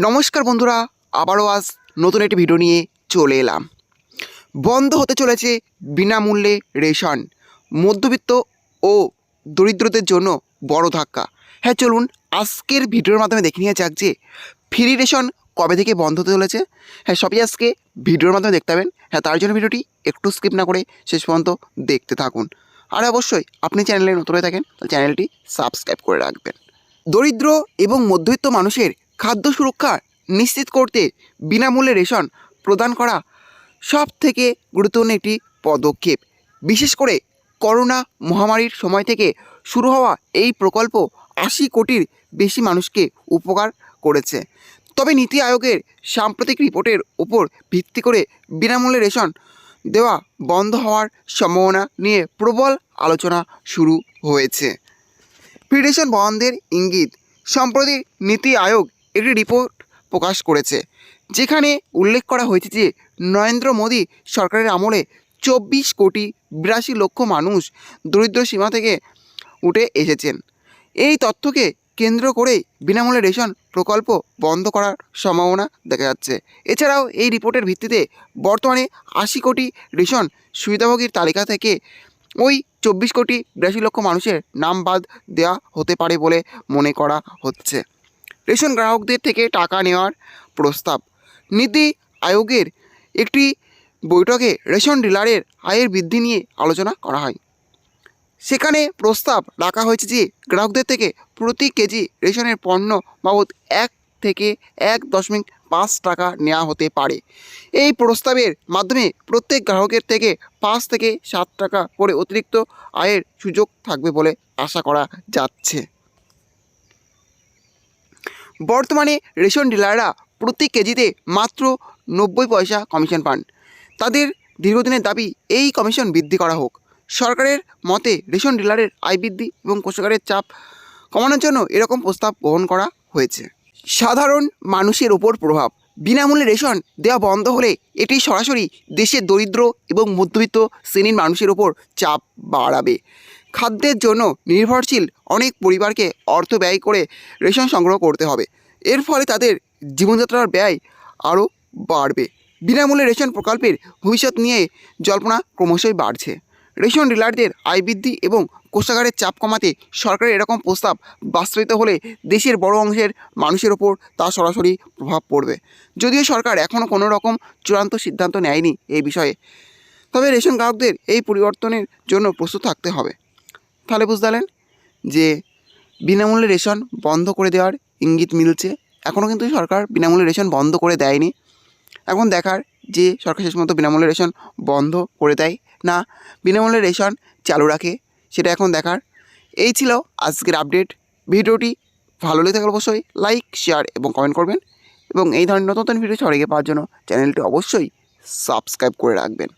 নমস্কার বন্ধুরা, আবারও আজ নতুন একটি ভিডিও নিয়ে চলে এলাম। বন্ধ হতে চলেছে বিনামূল্যে রেশন, মধ্যবিত্ত ও দরিদ্রদের জন্য বড় ধাক্কা। হ্যাঁ, চলুন আজকের ভিডিওর মাধ্যমে দেখে নিয়ে যাক যে ফ্রি রেশন কবে থেকে বন্ধ হতে চলেছে। হ্যাঁ, সবই আজকে ভিডিওর মাধ্যমে দেখতে পাবেন। হ্যাঁ, তার জন্য ভিডিওটি একটু স্কিপ না করে শেষ পর্যন্ত দেখতে থাকুন। আর অবশ্যই আপনি চ্যানেলে নতুন হয়ে থাকেন তাহলে চ্যানেলটি সাবস্ক্রাইব করে রাখবেন। দরিদ্র এবং মধ্যবিত্ত মানুষের খাদ্য সুরক্ষা নিশ্চিত করতে বিনামূল্যে রেশন প্রদান করা সবথেকে গুরুত্বপূর্ণ একটি পদক্ষেপ। বিশেষ করে করোনা মহামারীর সময় থেকে শুরু হওয়া এই প্রকল্প ৮০ কোটির বেশি মানুষকে উপকার করেছে। তবে নীতি আয়োগের সাম্প্রতিক রিপোর্টের উপর ভিত্তি করে বিনামূল্যে রেশন দেওয়া বন্ধ হওয়ার সম্ভাবনা নিয়ে প্রবল আলোচনা শুরু হয়েছে। ফ্রি রেশন বন্ধের ইঙ্গিত সম্প্রতি নীতি আয়োগ একটি রিপোর্ট প্রকাশ করেছে, যেখানে উল্লেখ করা হয়েছে যে নরেন্দ্র মোদী সরকারের আমলে ২৪ কোটি ৮২ লক্ষ মানুষ দরিদ্র সীমা থেকে উঠে এসেছেন। এই তথ্যকে কেন্দ্র করেই বিনামূল্যে রেশন প্রকল্প বন্ধ করার সম্ভাবনা দেখা যাচ্ছে। এছাড়াও এই রিপোর্টের ভিত্তিতে বর্তমানে ৮০ কোটি রেশন সুবিধাভোগীর তালিকা থেকে ওই ২৪ কোটি ৮২ লক্ষ মানুষের নাম বাদ দেওয়া হতে পারে বলে মনে করা হচ্ছে। রেশন গ্রাহকদের থেকে টাকা নেওয়ার প্রস্তাব। নীতি আয়োগের একটি বৈঠকে রেশন ডিলারের আয়ের বৃদ্ধি নিয়ে আলোচনা করা হয়। সেখানে প্রস্তাব রাখা হয়েছে যে গ্রাহকদের থেকে প্রতি কেজি রেশনের পণ্য বাবদ ১ থেকে ১.৫ টাকা নেওয়া হতে পারে। এই প্রস্তাবের মাধ্যমে প্রত্যেক গ্রাহকের থেকে ৫ থেকে ৭ টাকা করে অতিরিক্ত আয়ের সুযোগ থাকবে বলে আশা করা যাচ্ছে। বর্তমানে রেশন ডিলাররা প্রতি কেজিতে মাত্র ৯০ পয়সা কমিশন পান। তাদের দীর্ঘদিনের দাবি এই কমিশন বৃদ্ধি করা হোক। সরকারের মতে রেশন ডিলারের আয় বৃদ্ধি এবং কোষাগারের চাপ কমানোর জন্য এরকম প্রস্তাব গ্রহণ করা হয়েছে। সাধারণ মানুষের ওপর প্রভাব। বিনামূল্যে রেশন দেওয়া বন্ধ হলে এটি সরাসরি দেশের দরিদ্র এবং মধ্যবিত্ত শ্রেণীর মানুষের ওপর চাপ বাড়াবে। খাদ্যের জন্য নির্ভরশীল অনেক পরিবারকে অর্থ ব্যয় করে রেশন সংগ্রহ করতে হবে। এর ফলে তাদের জীবনযাত্রার ব্যয় আরও বাড়বে। বিনামূল্যে রেশন প্রকল্পের ভবিষ্যৎ নিয়ে জল্পনা ক্রমশই বাড়ছে। রেশন ডিলারদের আয় বৃদ্ধি এবং কোষাগারের চাপ কমাতে সরকারের এরকম প্রস্তাব বাস্তবায়িত হলে দেশের বড় অংশের মানুষের ওপর তা সরাসরি প্রভাব পড়বে। যদিও সরকার এখনও কোনো রকম চূড়ান্ত সিদ্ধান্ত নেয়নি এই বিষয়ে, তবে রেশন গ্রাহকদের এই পরিবর্তনের জন্য প্রস্তুত থাকতে হবে। তাহলে বুঝতে পারলেন যে বিনামূল্যে রেশন বন্ধ করে দেওয়ার ইঙ্গিত মিলছে। এখনও কিন্তু সরকার বিনামূল্যে রেশন বন্ধ করে দেয়নি। এখন দেখার যে সরকার শেষ মতো বিনামূল্যে রেশন বন্ধ করে দেয় না বিনামূল্যে রেশন চালু রাখে, সেটা এখন দেখার। এই ছিল আজকের আপডেট। ভিডিওটি ভালো লেগে থাকলে অবশ্যই লাইক, শেয়ার এবং কমেন্ট করবেন এবং এই ধরনের নতুন নতুন ভিডিও ছড়িয়ে পাওয়ার জন্য চ্যানেলটি অবশ্যই সাবস্ক্রাইব করে রাখবেন।